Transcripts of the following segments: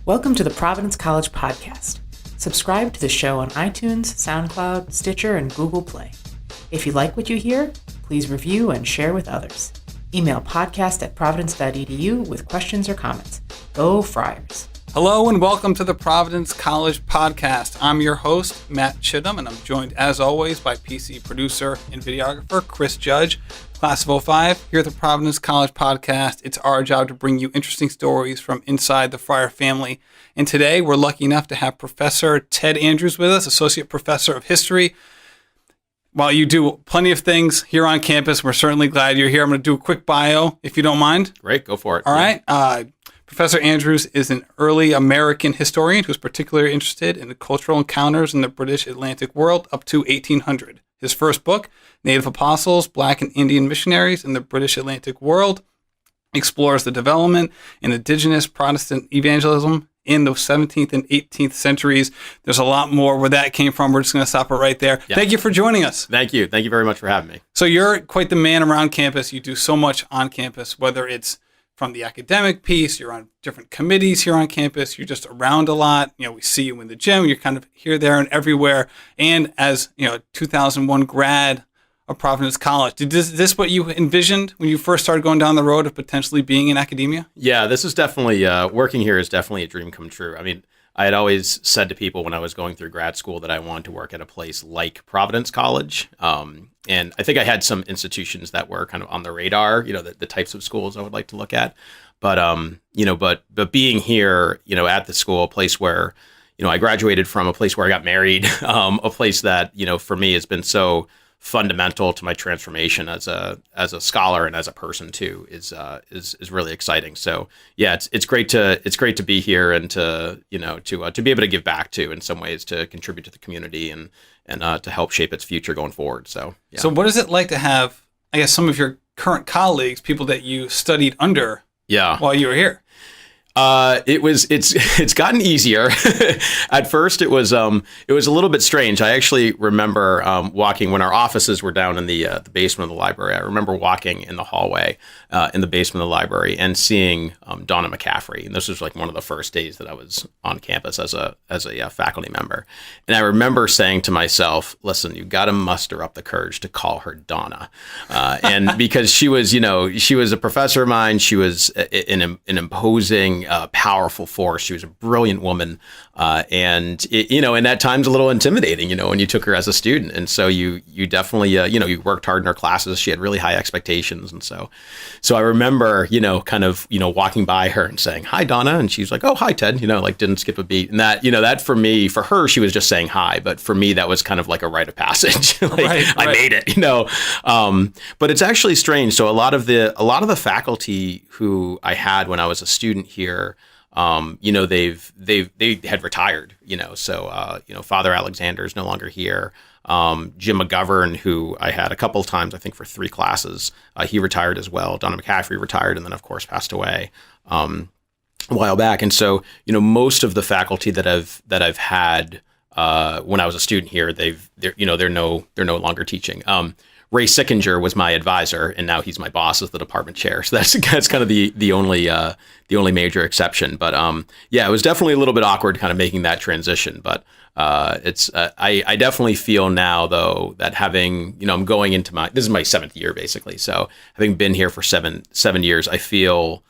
Welcome to the Providence College podcast. Subscribe to the show on iTunes, SoundCloud, Stitcher, and Google Play. If you like what you hear, please review and share with others. Email podcast@providence.edu with questions or comments. Go Friars. Hello and welcome to the Providence College podcast. I'm your host, Matt Chittum, and I'm joined as always by PC producer and videographer Chris Judge, class of 05. Here at the Providence College podcast, it's our job to bring you interesting stories from inside the Friar family. And today we're lucky enough to have Professor Ted Andrews with us, Associate Professor of History. While you do plenty of things here on campus, we're certainly glad you're here. I'm going to do a quick bio, if you don't mind. Great, go for it. All right. Professor Andrews is an early American historian who's particularly interested in the cultural encounters in the British Atlantic world up to 1800. His first book, Native Apostles, Black and Indian Missionaries in the British Atlantic World, explores the development in indigenous Protestant evangelism in the 17th and 18th centuries. There's a lot more where that came from. We're just going to stop it right there. Yeah. Thank you for joining us. Thank you. Thank you very much for having me. So you're quite the man around campus. You do so much on campus, whether it's from the academic piece, you're on different committees here on campus, you're just around a lot. You know, we see you in the gym, you're kind of here, there, and everywhere. And as, 2001 grad of Providence College, is this what you envisioned when you first started going down the road of potentially being in academia? Yeah, this is definitely, working here is definitely a dream come true. I mean, I had always said to people when I was going through grad school that I wanted to work at a place like Providence College. And I think I had some institutions that were kind of on the radar, the types of schools I would like to look at. But, but being here, at the school, a place where, I graduated from, a place where I got married, a place that, for me has been so fundamental to my transformation as a scholar and as a person too is really exciting. So yeah, it's great to be here and to be able to give back to, in some ways, to contribute to the community and to help shape its future going forward. So yeah. So what is it like to have, I guess, some of your current colleagues, people that you studied under while you were here? It's gotten easier. At first, it was a little bit strange. I actually remember walking when our offices were down in the basement of the library. I remember walking in the hallway in the basement of the library and seeing Donna McCaffrey. And this was like one of the first days that I was on campus as a faculty member. And I remember saying to myself, "Listen, you got to muster up the courage to call her Donna," and because she was a professor of mine. She was an imposing, powerful force. She was a brilliant woman, and at times a little intimidating, when you took her as a student. And so you definitely, you worked hard in her classes. She had really high expectations. And so I remember, walking by her and saying, "Hi, Donna." And she's like, "Oh, hi, Ted," didn't skip a beat. And that for her, she was just saying hi. But for me, that was kind of like a rite of passage. Right. I made it, but it's actually strange. So a lot of the faculty who I had when I was a student here, they had retired, so Father Alexander is no longer here. Jim McGovern, who I had a couple of times, I think for 3 classes, he retired as well. Donna McCaffrey retired and then of course passed away a while back. And so, most of the faculty that I've had when I was a student here, they're no longer teaching. Ray Sickinger was my advisor, and now he's my boss as the department chair. So that's kind of the only major exception. But it was definitely a little bit awkward, kind of making that transition. But I definitely feel now, though, that having I'm going into this is my 7th year basically. So having been here for seven years, I feel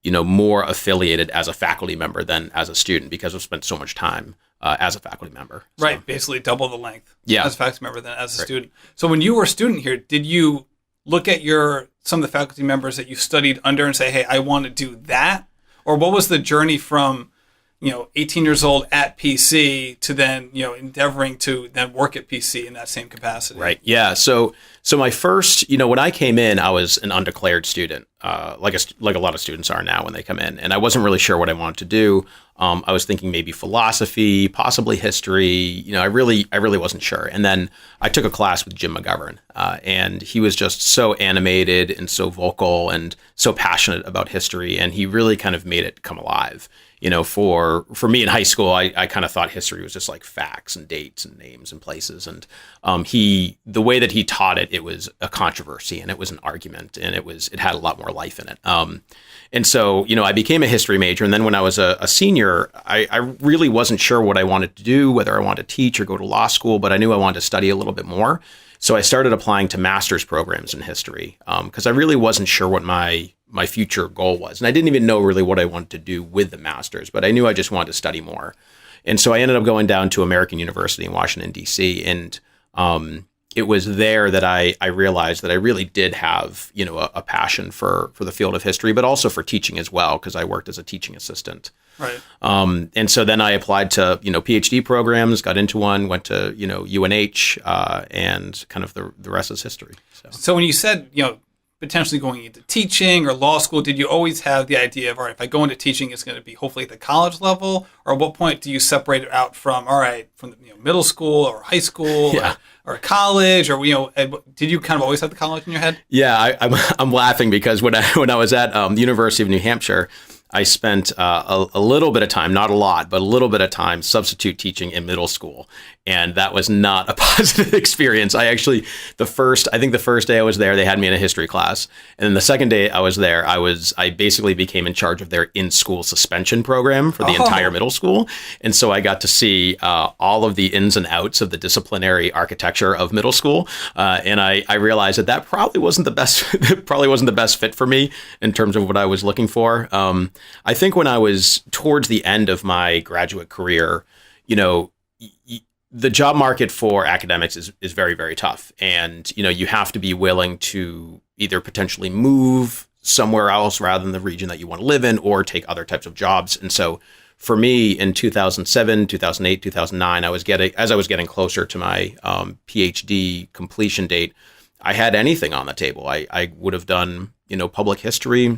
more affiliated as a faculty member than as a student because I've spent so much time as a faculty member. So. Right, basically double the length as a faculty member than as a Right. student. So when you were a student here, did you look at some of the faculty members that you studied under and say, "Hey, I want to do that"? Or what was the journey from 18 years old at PC to then endeavoring to then work at PC in that same capacity? Right. Yeah. So my first, when I came in, I was an undeclared student, like a lot of students are now when they come in, and I wasn't really sure what I wanted to do. I was thinking maybe philosophy, possibly history. I really wasn't sure. And then I took a class with Jim McGovern, and he was just so animated and so vocal and so passionate about history, and he really kind of made it come alive. For me in high school, I kind of thought history was just like facts and dates and names and places. And the way that he taught it, it was a controversy and it was an argument and it had a lot more life in it. And so, I became a history major. And then when I was a senior senior, I really wasn't sure what I wanted to do, whether I wanted to teach or go to law school, but I knew I wanted to study a little bit more. So I started applying to master's programs in history because I really wasn't sure what my future goal was. And I didn't even know really what I wanted to do with the master's, but I knew I just wanted to study more. And so I ended up going down to American University in Washington, D.C. And it was there that I realized that I really did have, a passion for the field of history, but also for teaching as well, because I worked as a teaching assistant. Right. And so then I applied to, PhD programs, got into one, went to, UNH, and kind of the rest is history. So when you said, potentially going into teaching or law school, did you always have the idea of, all right, if I go into teaching, it's going to be hopefully at the college level? Or at what point do you separate it out from, all right, from the middle school or high school or college? Or, did you kind of always have the college in your head? Yeah, I'm laughing because when I was at the University of New Hampshire, I spent a little bit of time, not a lot, but a little bit of time substitute teaching in middle school. And that was not a positive experience. I think the first day I was there, they had me in a history class. And then the second day I was there, I basically became in charge of their in-school suspension program for the entire middle school. And so I got to see all of the ins and outs of the disciplinary architecture of middle school. And I realized that probably wasn't the best fit for me in terms of what I was looking for. I think when I was towards the end of my graduate career, the job market for academics is very, very tough. And, you have to be willing to either potentially move somewhere else rather than the region that you want to live in or take other types of jobs. And so for me in 2007, 2008, 2009, as I was getting closer to my PhD completion date, I had anything on the table. I would have done, public history,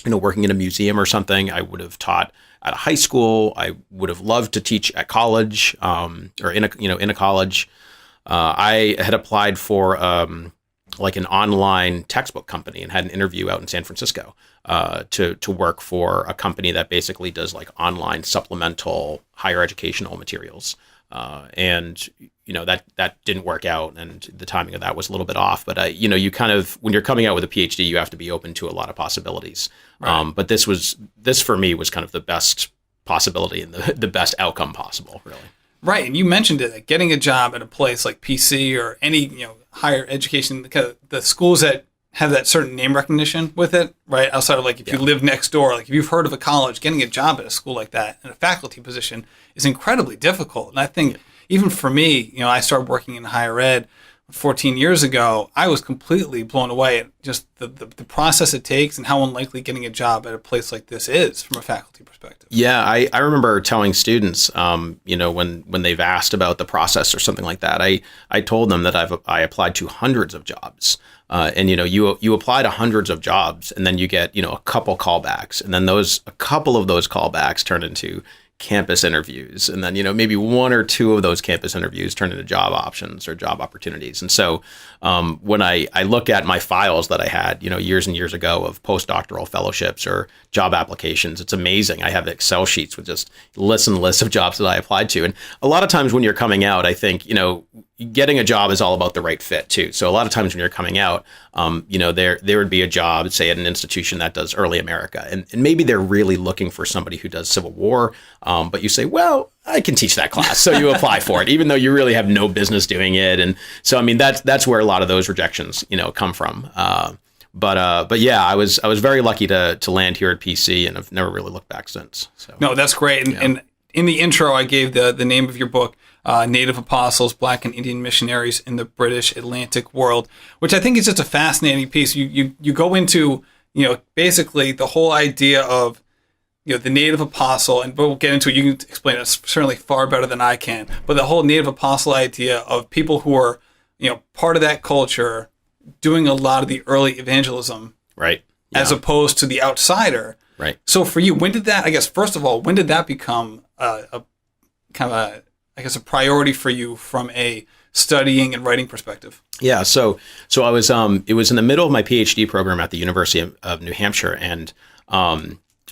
working in a museum or something. I would have taught at a high school. I would have loved to teach at college, or in a college. I had applied for like an online textbook company and had an interview out in San Francisco to work for a company that basically does like online supplemental higher educational materials. And that didn't work out, and the timing of that was a little bit off. But you kind of, when you're coming out with a PhD, you have to be open to a lot of possibilities. Right. But this for me was kind of the best possibility and the best outcome possible, really. Right, and you mentioned it, like getting a job at a place like PC or any higher education, the schools that have that certain name recognition with it, right? Outside of like if you live next door, like if you've heard of a college, getting a job at a school like that in a faculty position is incredibly difficult. And I think even for me, I started working in higher ed 14 years ago. I was completely blown away at just the process it takes and how unlikely getting a job at a place like this is from a faculty perspective. Yeah, I remember telling students, when they've asked about the process or something like that, I told them that I applied to hundreds of jobs. And you apply to hundreds of jobs, and then you get a couple callbacks, and then a couple of those callbacks turn into campus interviews, and then maybe one or two of those campus interviews turn into job options or job opportunities. And so when I look at my files that I had years and years ago of postdoctoral fellowships or job applications, it's amazing. I have Excel sheets with just lists and lists of jobs that I applied to. And a lot of times when you're coming out, I think getting a job is all about the right fit too. So a lot of times when you're coming out, there would be a job, say at an institution that does early America, and maybe they're really looking for somebody who does Civil War, but you say, well, I can teach that class, so you apply for it, even though you really have no business doing it. And so, that's where a lot of those rejections, come from. But yeah, I was very lucky to land here at PC, and I've never really looked back since. So no, that's great. And in the intro, I gave the name of your book, Native Apostles, Black and Indian Missionaries in the British Atlantic World, which I think is just a fascinating piece. You go into, basically the whole idea of, the Native Apostle, and we'll get into it. You can explain it certainly far better than I can, but the whole Native Apostle idea of people who are, part of that culture doing a lot of the early evagelism, right? As opposed to the outsider. Right. So for you, when did that become a priority for you from a studying and writing perspective? Yeah. So I was, it was in the middle of my PhD program at the University of New Hampshire, and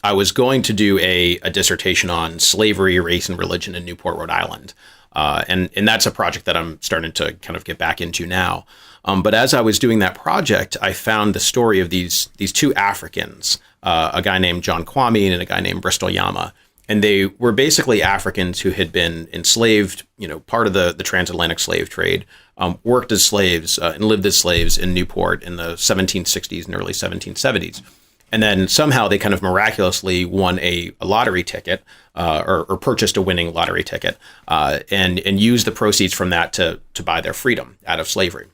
I was going to do a dissertation on slavery, race, and religion in Newport, Rhode Island. And that's a project that I'm starting to kind of get back into now. But as I was doing that project, I found the story of these two Africans, a guy named John Kwame and a guy named Bristol Yama. And they were basically Africans who had been enslaved, part of the transatlantic slave trade, worked as slaves and lived as slaves in Newport in the 1760s and early 1770s. And then somehow they kind of miraculously won a lottery ticket or purchased a winning lottery ticket and used the proceeds from that to buy their freedom out of slavery.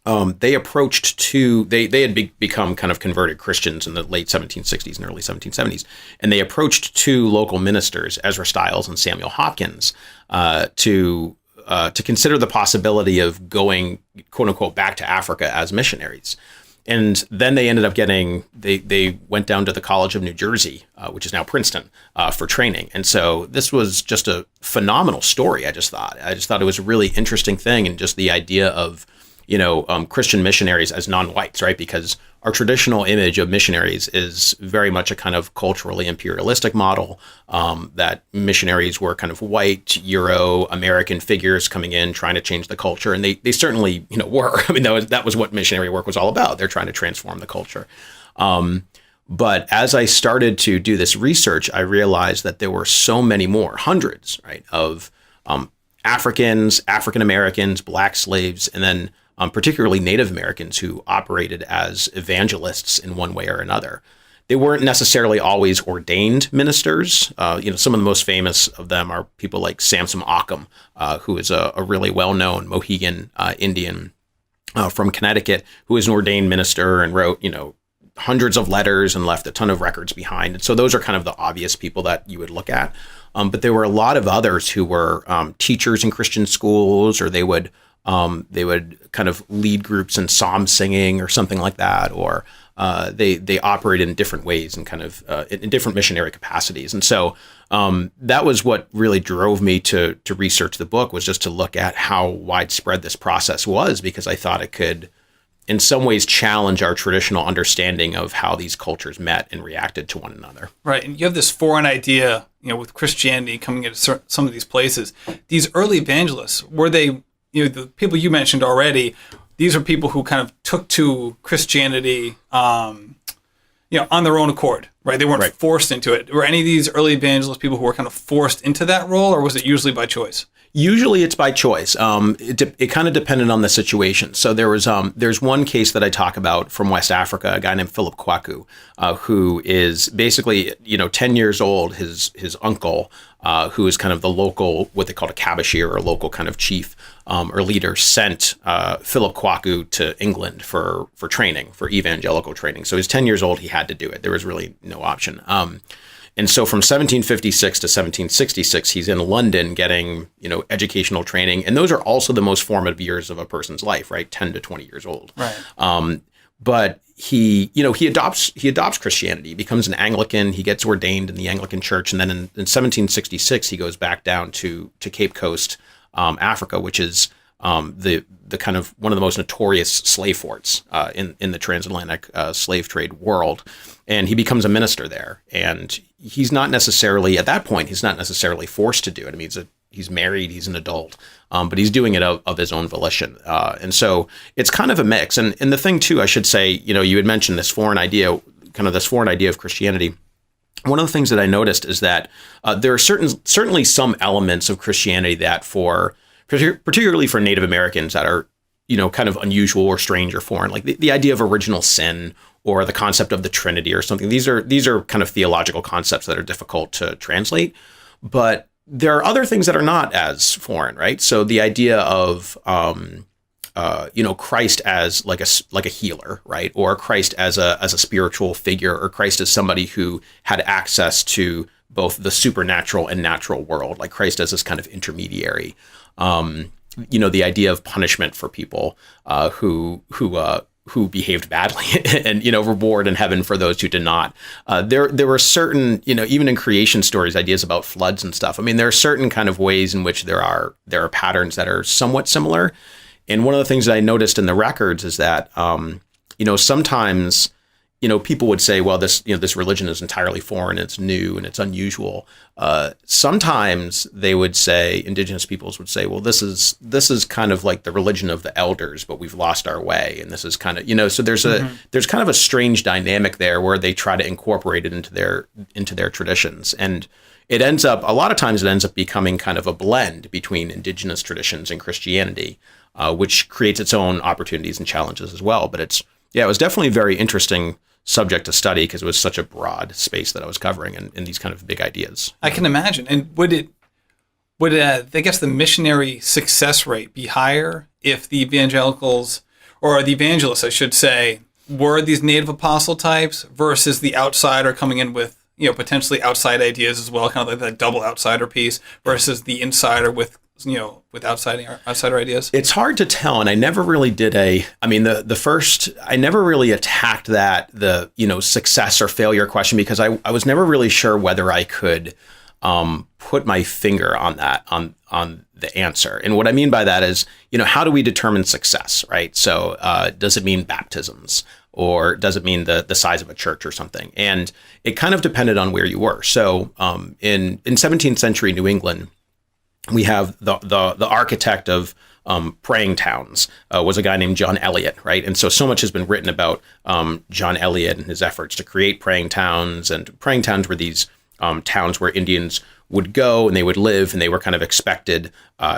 They had become kind of converted Christians in the late 1760s and early 1770s. And they approached two local ministers, Ezra Stiles and Samuel Hopkins, to consider the possibility of going, quote unquote, back to Africa as missionaries. And then they ended up they went down to the College of New Jersey, which is now Princeton, for training. And so this was just a phenomenal story, I just thought it was a really interesting thing. And just the idea of, Christian missionaries as non-whites, right? Because our traditional image of missionaries is very much a kind of culturally imperialistic model, that missionaries were kind of white, Euro-American figures coming in, trying to change the culture. And they certainly, were. I mean, that was what missionary work was all about. They're trying to transform the culture. But as I started to do this research, I realized that there were so many more, hundreds, right, of Africans, African Americans, Black slaves, and then particularly Native Americans who operated as evangelists in one way or another. They weren't necessarily always ordained ministers. Some of the most famous of them are people like Samson Occam, who is a really well-known Mohegan Indian from Connecticut, who is an ordained minister and wrote, hundreds of letters and left a ton of records behind. And so those are kind of the obvious people that you would look at. But there were a lot of others who were teachers in Christian schools, or they would kind of lead groups in psalm singing or something like that, or they operate in different ways and kind of in different missionary capacities. And so that was what really drove me to research the book, was just to look at how widespread this process was, because I thought it could in some ways challenge our traditional understanding of how these cultures met and reacted to one another. Right. And you have this foreign idea, with Christianity coming into some of these places. These early evangelists, were they, the people you mentioned already, these are people who kind of took to Christianity, on their own accord, right? They weren't forced into it. Were any of these early evangelist people who were kind of forced into that role, or was it usually by choice? Usually it's by choice. It kind of depended on the situation. So there's one case that I talk about from West Africa, a guy named Philip Kwaku, who is basically, 10 years old. His uncle, who is kind of the local, what they call a cabashir, or a local kind of chief or leader, sent Philip Kwaku to England for training, for evangelical training. So he's 10 years old. He had to do it. There was really no option. And so from 1756 to 1766, he's in London getting, educational training. And those are also the most formative years of a person's life, right? 10 to 20 years old. Right. But he adopts Christianity, he becomes an Anglican, he gets ordained in the Anglican Church. And then in 1766, he goes back down to Cape Coast, Africa, which is the kind of one of the most notorious slave forts in the transatlantic slave trade world. And he becomes a minister there. And he's not necessarily, at that point, he's not necessarily forced to do it. I mean, he's married, he's an adult, but he's doing it of his own volition. And so it's kind of a mix. And the thing, too, I should say, you had mentioned this foreign idea of Christianity. One of the things that I noticed is that there are certainly some elements of Christianity that particularly for Native Americans that are, kind of unusual or strange or foreign, like the idea of original sin or the concept of the Trinity or something. These are kind of theological concepts that are difficult to translate, but there are other things that are not as foreign, right? So the idea of, Christ as like a healer, right? Or Christ as a spiritual figure, or Christ as somebody who had access to both the supernatural and natural world, like Christ as this kind of intermediary. The idea of punishment for people who behaved badly, and reward in heaven for those who did not. There were certain, even in creation stories, ideas about floods and stuff. I mean, there are certain kind of ways in which there are patterns that are somewhat similar. And one of the things that I noticed in the records is that sometimes people would say, well, this religion is entirely foreign, it's new, and it's unusual. Sometimes they would say, indigenous peoples would say, well, this is kind of like the religion of the elders, but we've lost our way, and this is kind of, so there's kind of a strange dynamic there where they try to incorporate it into their traditions, and a lot of times it ends up becoming kind of a blend between indigenous traditions and Christianity, which creates its own opportunities and challenges as well. But it was definitely a very interesting subject to study because it was such a broad space that I was covering and these kind of big ideas. I can imagine. And would I guess the missionary success rate be higher if the evangelicals, or the evangelists, I should say, were these native apostle types versus the outsider coming in with, potentially outside ideas as well, kind of like that double outsider piece versus the insider with outsider ideas? It's hard to tell, and I never really I never really attacked the success or failure question because I was never really sure whether I could put my finger on that, on the answer. And what I mean by that is, how do we determine success, right? So does it mean baptisms? Or does it mean the size of a church or something? And it kind of depended on where you were. So in 17th century New England, we have the architect of praying towns was a guy named John Eliot, right? And so much has been written about John Eliot and his efforts to create praying towns. And praying towns were these towns where Indians would go and they would live, and they were kind of expected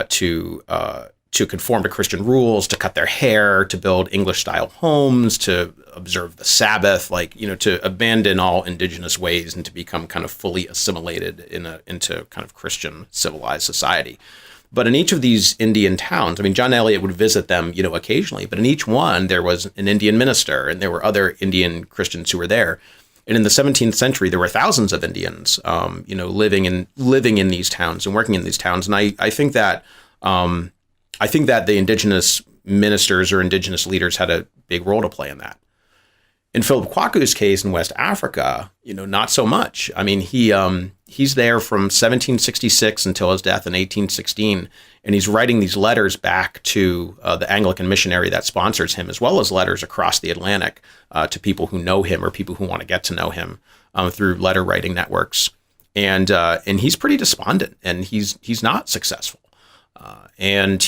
to conform to Christian rules, to cut their hair, to build English-style homes, to observe the Sabbath, to abandon all indigenous ways and to become kind of fully assimilated into kind of Christian civilized society. But in each of these Indian towns, John Eliot would visit them, occasionally, but in each one there was an Indian minister and there were other Indian Christians who were there. And in the 17th century, there were thousands of Indians, living in these towns and working in these towns. And I think that the indigenous ministers or indigenous leaders had a big role to play in that. In Philip Kwaku's case in West Africa, not so much. He's there from 1766 until his death in 1816, and he's writing these letters back to the Anglican missionary that sponsors him, as well as letters across the Atlantic to people who know him or people who want to get to know him through letter writing networks. And he's pretty despondent, and he's not successful. And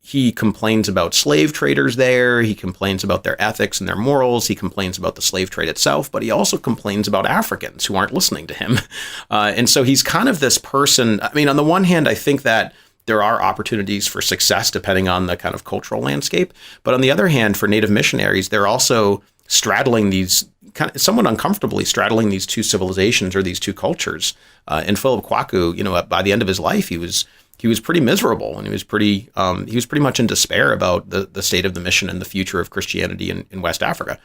he complains about slave traders there. He complains about their ethics and their morals. He complains about the slave trade itself, but he also complains about Africans who aren't listening to him. And so he's kind of this person. On the one hand, I think that there are opportunities for success depending on the kind of cultural landscape. But on the other hand, for Native missionaries, they're also straddling these somewhat uncomfortably straddling these two civilizations or these two cultures. And Philip Kwaku, by the end of his life, he was pretty miserable, and he was pretty much in despair about the state of the mission and the future of Christianity in West Africa.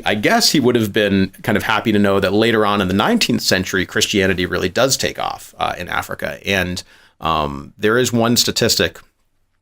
I guess he would have been kind of happy to know that later on in the 19th century, Christianity really does take off in Africa. And there is one statistic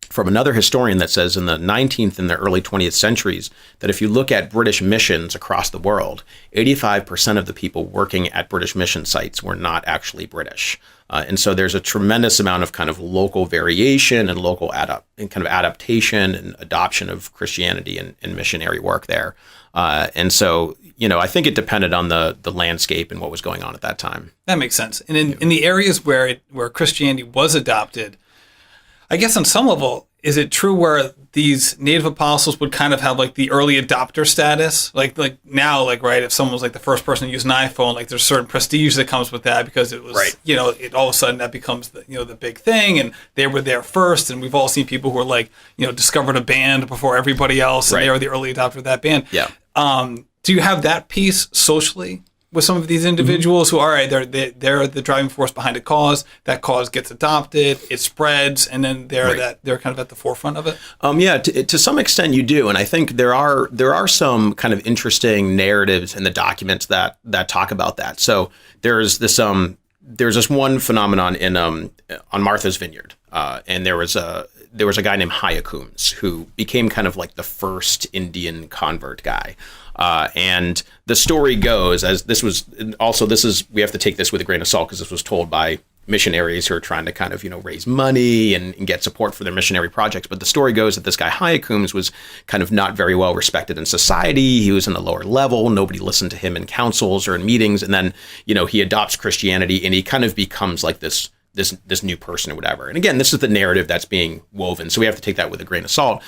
from another historian that says in the 19th and the early 20th centuries that if you look at British missions across the world, 85% of the people working at British mission sites were not actually British. And so there's a tremendous amount of kind of local variation and local adaptation and adoption of Christianity and missionary work there. And so, I think it depended on the landscape and what was going on at that time. That makes sense. And in the areas where Christianity was adopted, I guess on some level, is it true where these native apostles would kind of have like the early adopter status? Like now, right, if someone was like the first person to use an iPhone, like there's certain prestige that comes with that because it was, right. It all of a sudden that becomes the big thing, and they were there first. And we've all seen people who are discovered a band before everybody else, and right. They were the early adopter of that band. Yeah. Do you have that piece socially with some of these individuals who, all right, they're the driving force behind a cause. That cause gets adopted, it spreads, and then they're kind of at the forefront of it. To some extent you do, and I think there are some kind of interesting narratives in the documents that talk about that. So there's this one phenomenon on Martha's Vineyard, and there was a guy named Hyakuns who became kind of like the first Indian convert guy. And the story goes, we have to take this with a grain of salt because this was told by missionaries who are trying to kind of, raise money and get support for their missionary projects. But the story goes that this guy Hyakums was kind of not very well respected in society. He was in the lower level. Nobody listened to him in councils or in meetings. And then, he adopts Christianity and he kind of becomes like this new person or whatever. And again, this is the narrative that's being woven, so we have to take that with a grain of salt.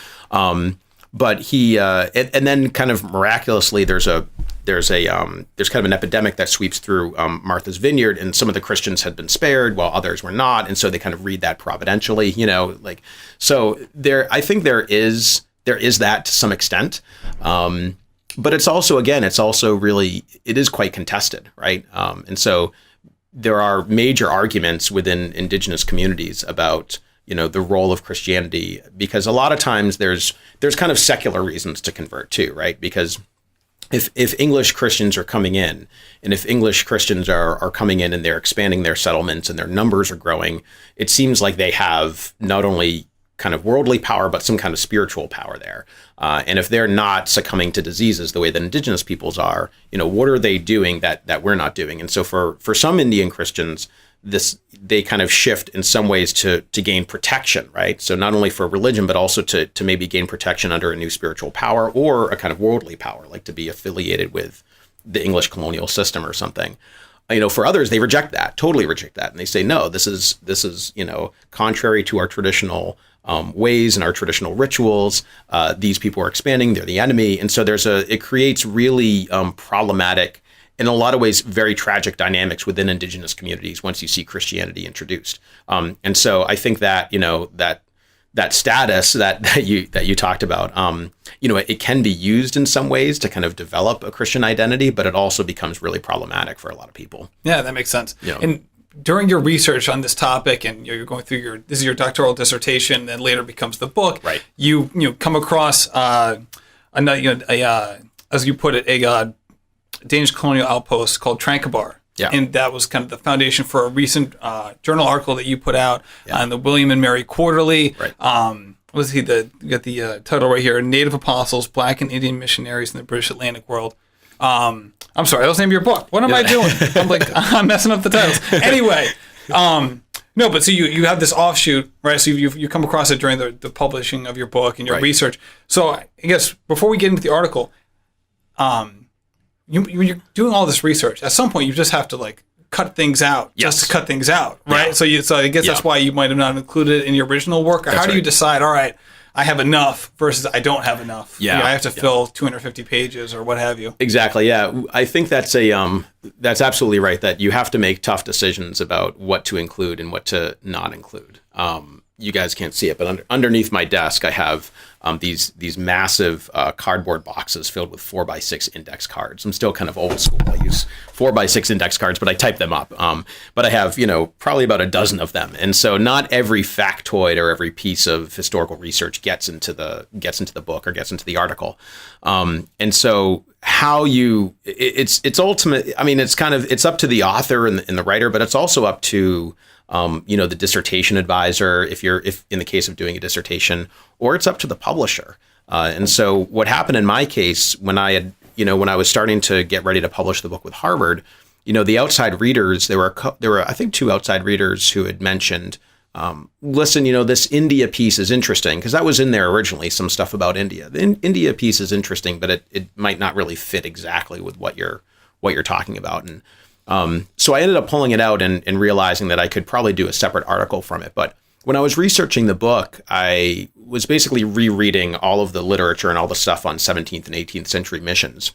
But he, and then kind of miraculously, there's kind of an epidemic that sweeps through Martha's Vineyard, and some of the Christians had been spared while others were not, and so they kind of read that providentially, so I think there is that to some extent, but it's also really, it is quite contested, right? And so there are major arguments within indigenous communities about the role of Christianity, because a lot of times there's kind of secular reasons to convert too, right? Because if English Christians are coming in, and if English Christians are coming in and they're expanding their settlements and their numbers are growing, it seems like they have not only kind of worldly power, but some kind of spiritual power there. And if they're not succumbing to diseases the way that indigenous peoples are, what are they doing that we're not doing? And so for some Indian Christians, they kind of shift in some ways to gain protection, right? So not only for religion, but also to maybe gain protection under a new spiritual power or a kind of worldly power, like to be affiliated with the English colonial system or something. For others, they totally reject that. And they say, no, this is contrary to our traditional ways and our traditional rituals. These people are expanding, they're the enemy. And so it creates really problematic, in a lot of ways, very tragic dynamics within indigenous communities once you see Christianity introduced. And so I think that, that status that you talked about, it can be used in some ways to kind of develop a Christian identity, but it also becomes really problematic for a lot of people. Yeah, that makes sense. And during your research on this topic, and you're going through this is your doctoral dissertation, and later becomes the book. Right. You come across as you put it, a Danish colonial outpost called Tranquebar. Yeah. And that was kind of the foundation for a recent journal article that you put out on the William and Mary Quarterly. Right. You got the title right here: Native Apostles, Black and Indian Missionaries in the British Atlantic World. I'm sorry, that was the name of your book. What am I doing? I'm messing up the titles. Anyway, no, but so you have this offshoot, right? So you come across it during the publishing of your book and your research. So I guess before we get into the article, you're doing all this research. At some point, you just have to cut things out, just to cut things out, right? Yeah. So I guess that's why you might have not included it in your original work. Or how do you decide? All right, I have enough versus I don't have enough. Yeah, I have to fill 250 pages or what have you. Exactly. Yeah, I think that's that's absolutely right. That you have to make tough decisions about what to include and what to not include. You guys can't see it, but underneath my desk, I have these massive cardboard boxes filled with 4x6 index cards. I'm still kind of old school. I use 4x6 index cards, but I type them up. But I have, probably about a dozen of them. And so not every factoid or every piece of historical research gets into the book or gets into the article. And so it's ultimate. I mean, it's up to the author and the writer, but it's also up to the dissertation advisor, if in the case of doing a dissertation, or it's up to the publisher. And so what happened in my case, when I was starting to get ready to publish the book with Harvard, the outside readers, there were I think 2 outside readers who had mentioned, listen, this India piece is interesting, because that was in there originally, some stuff about India. The India piece is interesting, but it might not really fit exactly with what you're talking about. And so I ended up pulling it out and realizing that I could probably do a separate article from it. But when I was researching the book, I was basically rereading all of the literature and all the stuff on 17th and 18th century missions.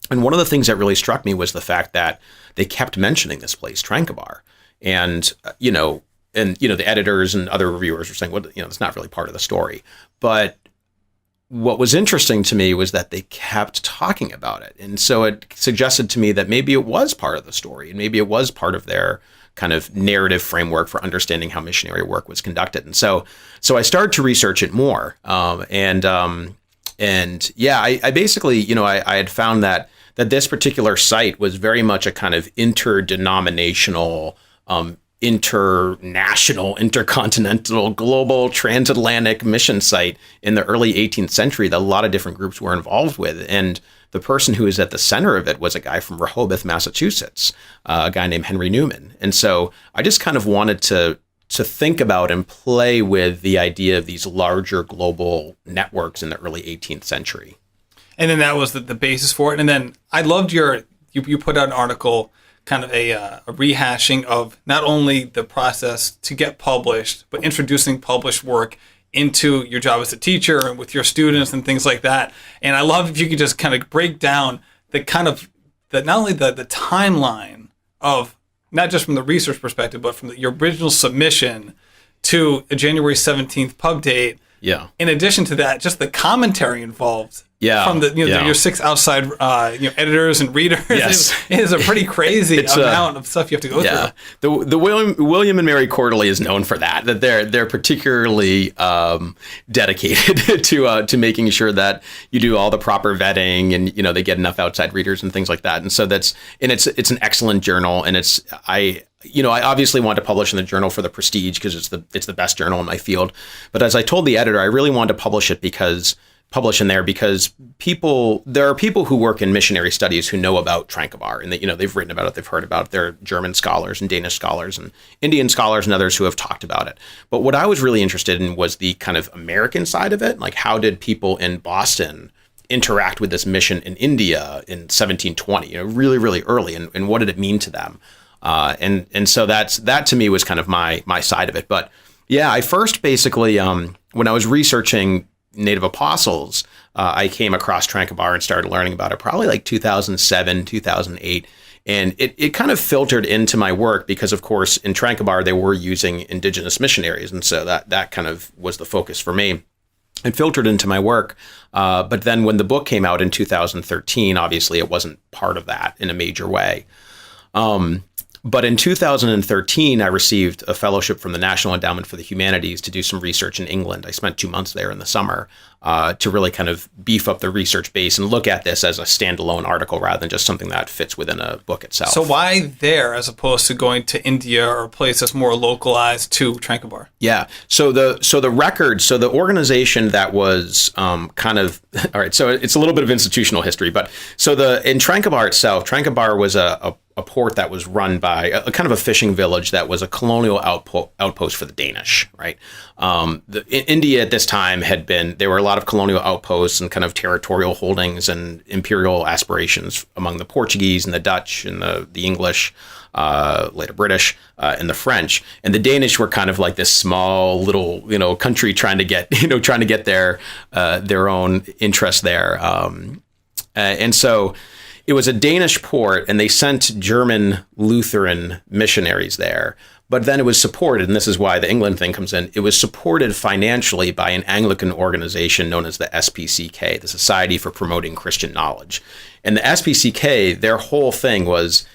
And one of the things that really struck me was the fact that they kept mentioning this place, Tranquebar. And, the editors and other reviewers were saying, well, it's not really part of the story. But what was interesting to me was that they kept talking about it. And so it suggested to me that maybe it was part of the story, and maybe it was part of their kind of narrative framework for understanding how missionary work was conducted. And so I started to research it more. I basically, I had found that this particular site was very much a kind of interdenominational international, intercontinental, global, transatlantic mission site in the early 18th century that a lot of different groups were involved with. And the person who was at the center of it was a guy from Rehoboth, Massachusetts, a guy named Henry Newman. And so I just kind of wanted to think about and play with the idea of these larger global networks in the early 18th century. And then that was the basis for it. And then I loved you put out an article, kind of a rehashing of not only the process to get published, but introducing published work into your job as a teacher and with your students and things like that. And I love if you could just kind of break down not only the timeline of, not just from the research perspective, but from your original submission to a January 17th pub date. Yeah. In addition to that, just the commentary involved. Yeah. From your 6 outside editors and readers. Yes. It is a pretty crazy amount of stuff you have to go through. The William and Mary Quarterly is known for that they're particularly dedicated to making sure that you do all the proper vetting and they get enough outside readers and things like that. And so it's an excellent journal, and I obviously want to publish in the journal for the prestige because it's the best journal in my field. But as I told the editor, I really wanted to publish in there because there are people who work in missionary studies who know about Tranquebar, and that they've written about it, they've heard about it. There are German scholars and Danish scholars and Indian scholars and others who have talked about it. But what I was really interested in was the kind of American side of it. Like, how did people in Boston interact with this mission in India in 1720, really, really early, and what did it mean to them? And so that to me was kind of my side of it. But yeah, I first basically, when I was researching Native Apostles, I came across Tranquebar and started learning about it probably like 2007, 2008. And it kind of filtered into my work because, of course, in Tranquebar, they were using indigenous missionaries. And so that kind of was the focus for me. It filtered into my work. But then when the book came out in 2013, obviously it wasn't part of that in a major way. But in 2013, I received a fellowship from the National Endowment for the Humanities to do some research in England. I spent 2 months there in the summer to really kind of beef up the research base and look at this as a standalone article rather than just something that fits within a book itself. So why there as opposed to going to India or a place that's more localized to Tranquebar? Yeah. So the organization that was kind of, all right, so it's a little bit of institutional history, but in Tranquebar itself, Tranquebar was a port that was run by a kind of a fishing village that was a colonial outpost for the Danish, right? India at this time there were a lot of colonial outposts and kind of territorial holdings and imperial aspirations among the Portuguese and the Dutch and the English, later British, and the French. And the Danish were kind of like this small little, country trying to get their own interests there. And so it was a Danish port, and they sent German Lutheran missionaries there. But then it was supported, and this is why the England thing comes in, it was supported financially by an Anglican organization known as the SPCK, the Society for Promoting Christian Knowledge. And the SPCK, their whole thing was,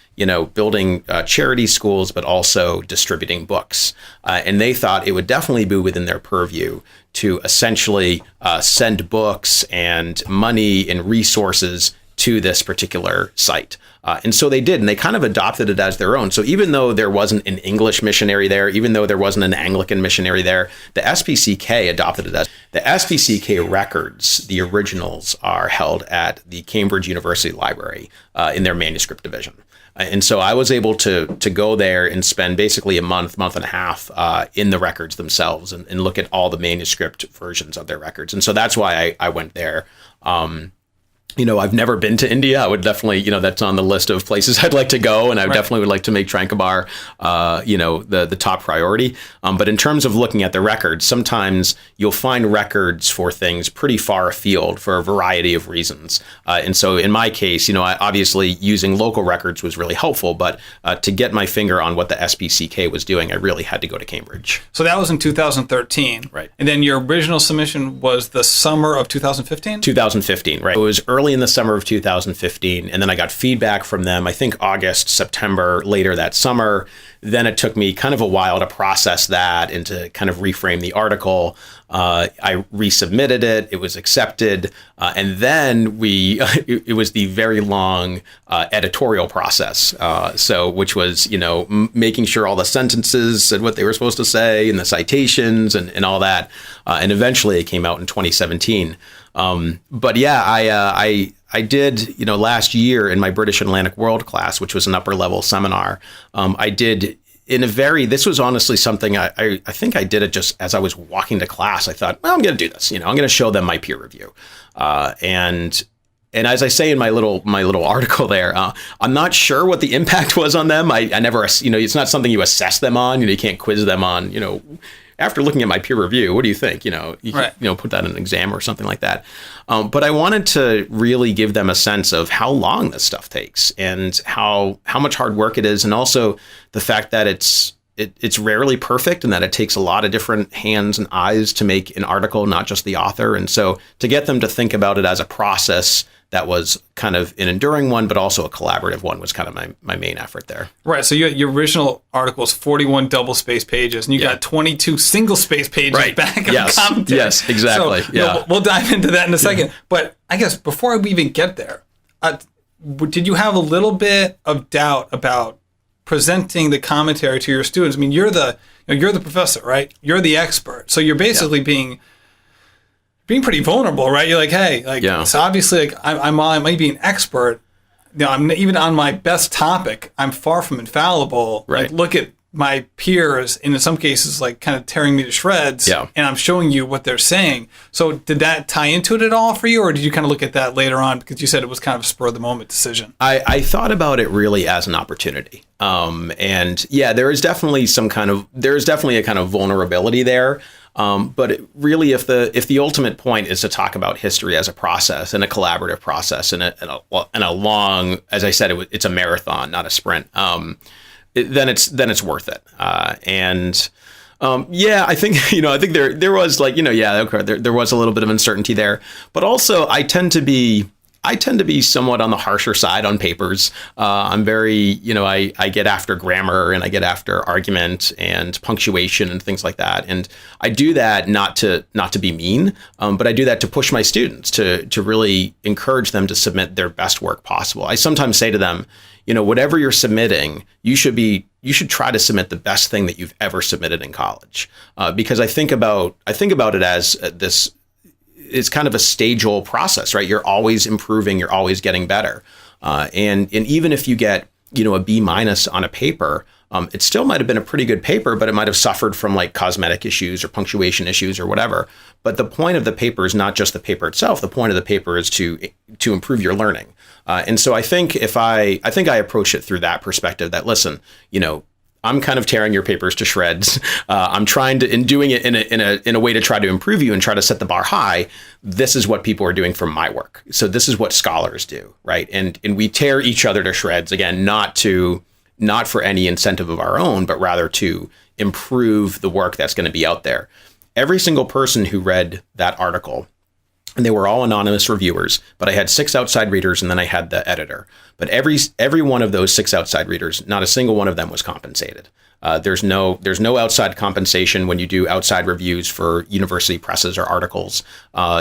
building charity schools, but also distributing books. And they thought it would definitely be within their purview to essentially send books and money and resources to this particular site. And so they did, and they kind of adopted it as their own. So even though there wasn't an English missionary there, even though there wasn't an Anglican missionary there, the SPCK adopted it as the SPCK records. The originals are held at the Cambridge University Library in their manuscript division. And so I was able to go there and spend basically a month and a half in the records themselves and look at all the manuscript versions of their records. And so that's why I went there. I've never been to India. I would definitely, that's on the list of places I'd like to go. And I definitely would like to make Tranquebar, the top priority. But in terms of looking at the records, sometimes you'll find records for things pretty far afield for a variety of reasons. And so in my case, obviously using local records was really helpful. But to get my finger on what the SPCK was doing, I really had to go to Cambridge. So that was in 2013. Right. And then your original submission was the summer of 2015? 2015, right. It was early early in the summer of 2015. And then I got feedback from them, I think August, September, later that summer. Then it took me kind of a while to process that and to kind of reframe the article. I resubmitted it. It was accepted. And then it was the very long editorial process. Which was, making sure all the sentences said what they were supposed to say and the citations and all that. And eventually it came out in 2017. But yeah, I did, last year in my British Atlantic World class, which was an upper level seminar, I did this was honestly something I think I did it just as I was walking to class. I thought, well, I'm going to do this, I'm going to show them my peer review. And as I say in my little article there, I'm not sure what the impact was on them. I never, it's not something you assess them on. You can't quiz them on, after looking at my peer review, what do you think? Right. Put that in an exam or something like that. But I wanted to really give them a sense of how long this stuff takes and how much hard work it is. And also the fact that it's rarely perfect and that it takes a lot of different hands and eyes to make an article, not just the author. And so to get them to think about it as a process that was kind of an enduring one, but also a collaborative one was kind of my main effort there. Right. So your original article is 41 double space pages, and you got 22 single space pages back of commentary. Yes, exactly. So, we'll dive into that in a second. Yeah. But I guess before we even get there, did you have a little bit of doubt about presenting the commentary to your students? I mean, you're the professor, right? You're the expert. So you're basically being pretty vulnerable, right? You're like, hey, so obviously, I might be an expert. I'm even on my best topic. I'm far from infallible. Right. Like, look at my peers, and in some cases, like kind of tearing me to shreds. Yeah. And I'm showing you what they're saying. So did that tie into it at all for you, or did you kind of look at that later on because you said it was kind of a spur of the moment decision? I thought about it really as an opportunity. And yeah, there is definitely a kind of vulnerability there. But really, if the ultimate point is to talk about history as a process and a collaborative process and a long, as I said, it's a marathon, not a sprint. Then it's worth it. I think there was there was a little bit of uncertainty there, but also I tend to be somewhat on the harsher side on papers. I'm very, I get after grammar and I get after argument and punctuation and things like that. And I do that not to be mean, but I do that to push my students to really encourage them to submit their best work possible. I sometimes say to them, whatever you're submitting, you should try to submit the best thing that you've ever submitted in college. Because I think about it as this. It's kind of a stage-old process, right? You're always improving, you're always getting better. And even if you get, a B- on a paper, it still might have been a pretty good paper, but it might have suffered from like cosmetic issues or punctuation issues or whatever. But the point of the paper is not just the paper itself. The point of the paper is to improve your learning. And so I think I approach it through that perspective that, listen, I'm kind of tearing your papers to shreds. I'm trying to, in doing it in a way to try to improve you and try to set the bar high. This is what people are doing from my work. So this is what scholars do, right? And we tear each other to shreds, again, not for any incentive of our own, but rather to improve the work that's going to be out there. Every single person who read that article, and they were all anonymous reviewers, but I had 6 outside readers and then I had the editor. But every one of those 6 outside readers, not a single one of them was compensated. There's no outside compensation when you do outside reviews for university presses or articles.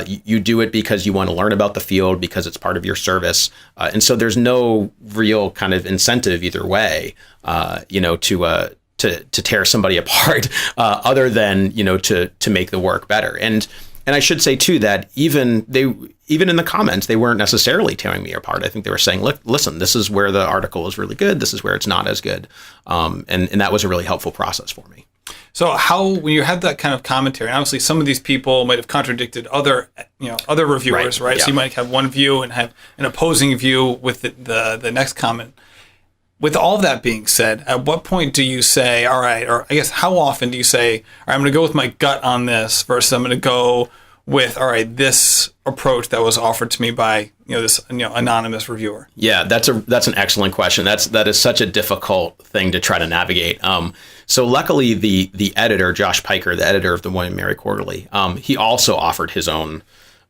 You do it because you want to learn about the field, because it's part of your service. And so there's no real kind of incentive either way, to tear somebody apart, other than, to make the work better. And I should say, too, that even in the comments, they weren't necessarily tearing me apart. I think they were saying, look, listen, this is where the article is really good. This is where it's not as good. And that was a really helpful process for me. So when you have that kind of commentary, and obviously some of these people might have contradicted other reviewers, right? Yeah. So you might have one view and have an opposing view with the next comment. With all that being said, at what point do you say, all right, or I guess how often do you say, all right, I'm going to go with my gut on this versus I'm going to go with, all right, this approach that was offered to me by, this anonymous reviewer? Yeah, that's an excellent question. That is such a difficult thing to try to navigate. So luckily the editor, Josh Piker, the editor of the William & Mary Quarterly, he also offered his own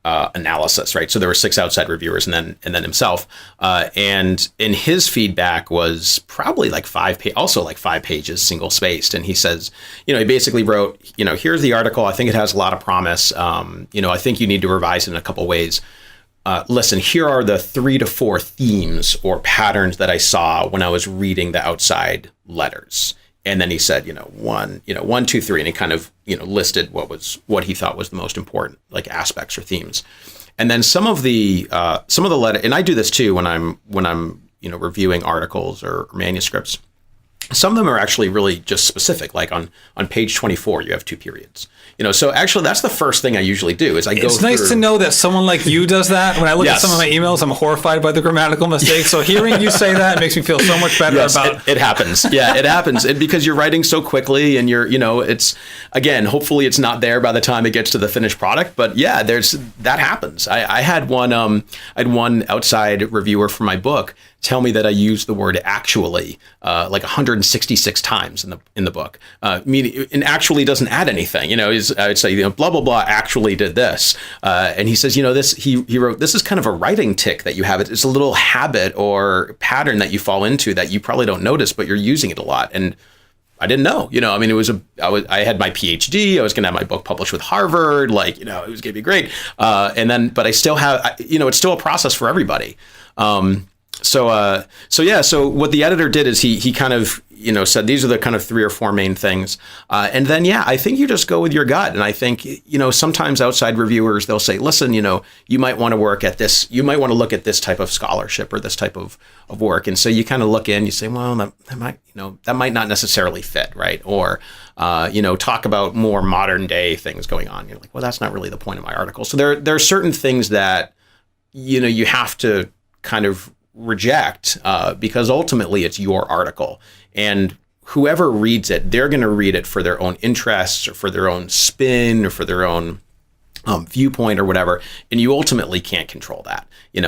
analysis, right? So there were 6 outside reviewers and then himself. And his feedback was probably like 5 pages, single spaced. And he says, he basically wrote, here's the article. I think it has a lot of promise. I think you need to revise it in a couple ways. Listen, here are the 3 to 4 themes or patterns that I saw when I was reading the outside letters. And then he said, 1, 2, 3, and he kind of, listed what he thought was the most important, like aspects or themes. And then some of the letter, and I do this too when I'm reviewing articles or manuscripts. Some of them are actually really just specific, like on page 24, you have 2 periods. So actually that's the first thing I usually do is I go through. It's nice to know that someone like you does that. When I look at some of my emails, I'm horrified by the grammatical mistakes. So hearing you say that makes me feel so much better about it happens. Yeah, it happens. And because you're writing so quickly and it's, again, hopefully it's not there by the time it gets to the finished product. But yeah, that happens. I had one outside reviewer for my book tell me that I used the word actually like 166 times in the book. Meaning, and actually doesn't add anything. I would say, blah blah blah actually did this, and he says, this he wrote, this is kind of a writing tick that you have. It's a little habit or pattern that you fall into that you probably don't notice, but you're using it a lot. And I didn't know. I had my PhD. I was going to have my book published with Harvard. It was going to be great. But I still have, it's still a process for everybody. So what the editor did is he kind of, said these are the kind of 3 or 4 main things. And then, I think you just go with your gut. And I think, sometimes outside reviewers, they'll say, listen, you might want to work at this. You might want to look at this type of scholarship or this type of work. And so you kind of look in, you say, well, that might not necessarily fit. Right. Or, talk about more modern day things going on. You're like, well, that's not really the point of my article. So there are certain things that, you have to kind of reject because ultimately it's your article, and whoever reads it, they're going to read it for their own interests or for their own spin or for their own viewpoint or whatever, and you ultimately can't control that.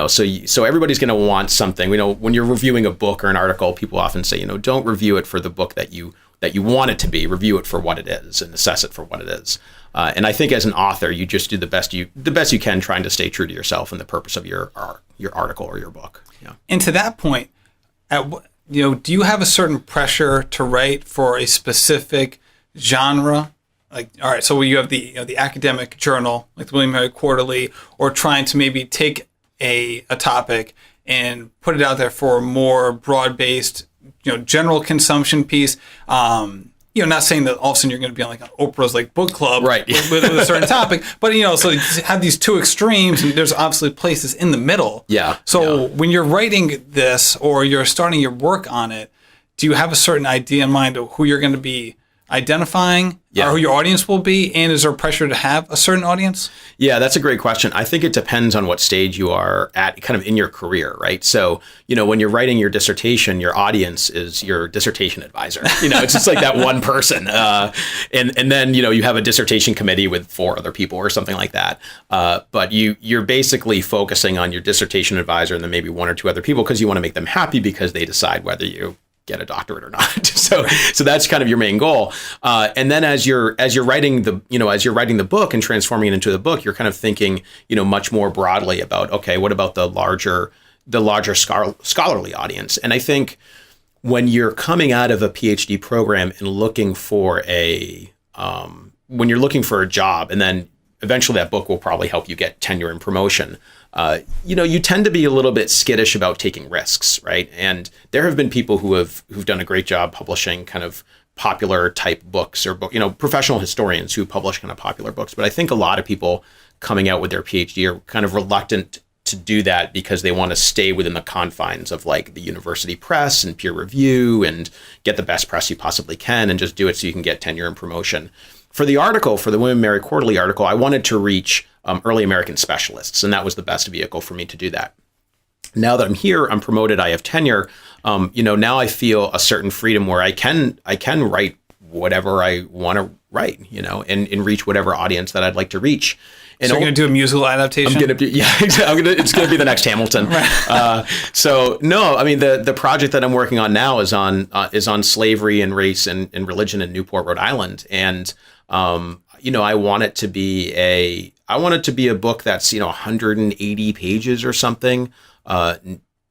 So everybody's going to want something. When you're reviewing a book or an article, people often say, don't review it for the book that you want it to be. Review it for what it is and assess it for what it is. And I think as an author, you just do the best you can, trying to stay true to yourself and the purpose of your article or your book. Yeah. And to that point, do you have a certain pressure to write for a specific genre? Like, all right, so you have the academic journal, like the William & Mary Quarterly, or trying to maybe take a topic and put it out there for a more broad-based, general consumption piece. Not saying that all of a sudden you're going to be on like Oprah's like book club, right, with a certain topic, but so you have these 2 extremes, and there's obviously places in the middle. Yeah. So when you're writing this or you're starting your work on it, do you have a certain idea in mind of who you're going to be identifying, or who your audience will be, and is there pressure to have a certain audience? Yeah, that's a great question. I think it depends on what stage you are at kind of in your career, right? So, when you're writing your dissertation, your audience is your dissertation advisor. It's just like that one person. And then, you have a dissertation committee with 4 other people or something like that. But you're basically focusing on your dissertation advisor and then maybe 1 or 2 other people because you want to make them happy because they decide whether you get a doctorate or not. So that's kind of your main goal. And then as you're writing the book and transforming it into the book, you're kind of thinking, much more broadly about, okay, what about the larger scholarly audience? And I think when you're coming out of a PhD program and looking for when you're looking for a job, and then eventually that book will probably help you get tenure and promotion. You tend to be a little bit skittish about taking risks, right? And there have been people who've done a great job publishing kind of popular type books or professional historians who publish kind of popular books. But I think a lot of people coming out with their PhD are kind of reluctant to do that because they want to stay within the confines of like the university press and peer review and get the best press you possibly can and just do it so you can get tenure and promotion. For the William & Mary Quarterly article, I wanted to reach early American specialists, and that was the best vehicle for me to do that. Now that I'm here, I'm promoted, I have tenure. Now I feel a certain freedom where I can write whatever I want to write, and reach whatever audience that I'd like to reach. And so you're going to do a musical adaptation? I'm going to be, it's going to be the next Hamilton. Right. The project that I'm working on now is on slavery and race and religion in Newport, Rhode Island. And, I want it to be a book that's 180 pages or something,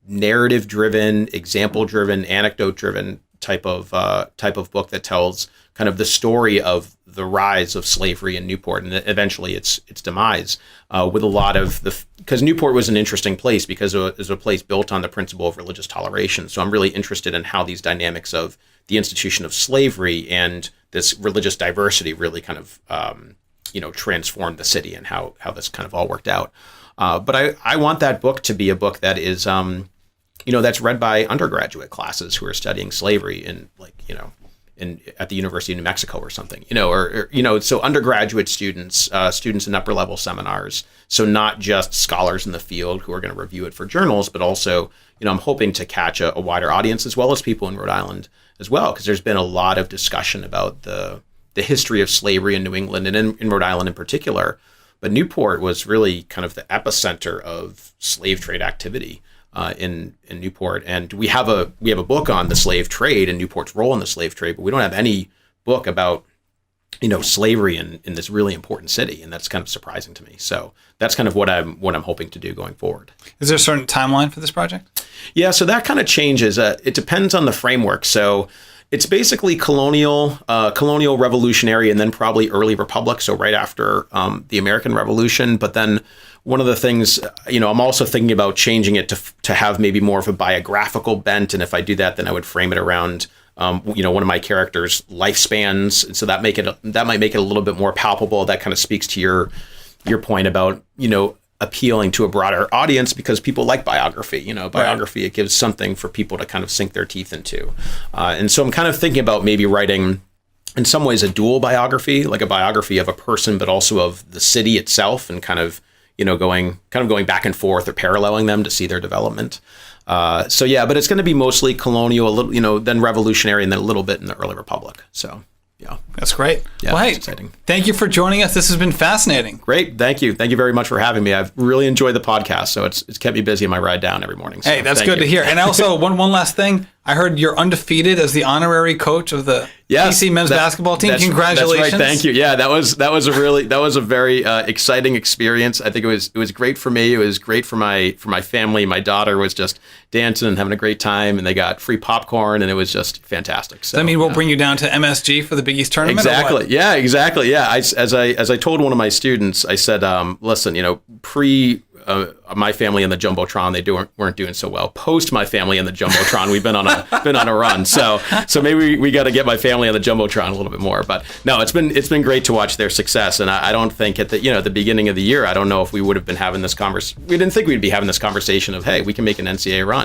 narrative driven, example driven, anecdote driven type of book that tells kind of the story of the rise of slavery in Newport and eventually its demise, with a lot of because Newport was an interesting place because it was a place built on the principle of religious toleration. So I'm really interested in how these dynamics of the institution of slavery and this religious diversity really kind of transformed the city and how this kind of all worked out. But I want that book to be a book that is that's read by undergraduate classes who are studying slavery at the University of New Mexico or something, so undergraduate students in upper level seminars. So not just scholars in the field who are going to review it for journals, but also, I'm hoping to catch a wider audience as well as people in Rhode Island as well, because there's been a lot of discussion about the history of slavery in New England and in Rhode Island in particular. But Newport was really kind of the epicenter of slave trade activity in Newport, and we have a book on the slave trade and Newport's role in the slave trade, but we don't have any book about slavery in this really important city, and that's kind of surprising to me. So that's kind of what I'm hoping to do going forward. Is there a certain timeline for this project? Yeah, so that kind of changes. It depends on the framework. So it's basically colonial, revolutionary, and then probably early republic. So right after the American Revolution. But then one of the things, I'm also thinking about changing it to have maybe more of a biographical bent. And if I do that, then I would frame it around, one of my characters' lifespans. And so that might make it a little bit more palpable. That kind of speaks to your point about, appealing to a broader audience because people like biography. Biography, right. It gives something for people to kind of sink their teeth into. And so I'm kind of thinking about maybe writing, in some ways, a dual biography, like a biography of a person, but also of the city itself, and kind of going back and forth or paralleling them to see their development. But it's going to be mostly colonial, a little, then revolutionary, and then a little bit in the early republic. So. Yeah, that's great. Yeah, well, hey, exciting. Thank you for joining us. This has been fascinating. Great. Thank you. Thank you very much for having me. I've really enjoyed the podcast. So it's kept me busy on my ride down every morning. So hey, that's good to hear. And also one last thing. I heard you're undefeated as the honorary coach of the PC men's basketball team. Congratulations. That's right. Thank you. Yeah, that was a very exciting experience. I think it was great for me. It was great for my family. My daughter was just dancing and having a great time, and they got free popcorn, and it was just fantastic. So does that mean we'll bring you down to MSG for the Big East tournament? Exactly. Yeah, exactly. Yeah. As I told one of my students, I said, listen, my family and the Jumbotron, they weren't doing so well. Post my family and the Jumbotron, we've been on a run. So maybe we got to get my family on the Jumbotron a little bit more. But no, it's been great to watch their success. And I don't think at the beginning of the year, I don't know if we would have been having this conversation. We didn't think we'd be having this conversation of, hey, we can make an NCAA run.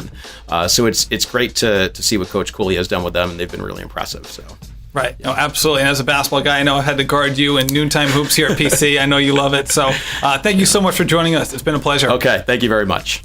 So it's great to see what Coach Cooley has done with them, and they've been really impressive. So. Right. No, absolutely. And as a basketball guy, I know I had to guard you in noontime hoops here at PC. I know you love it. So thank you so much for joining us. It's been a pleasure. Okay. Thank you very much.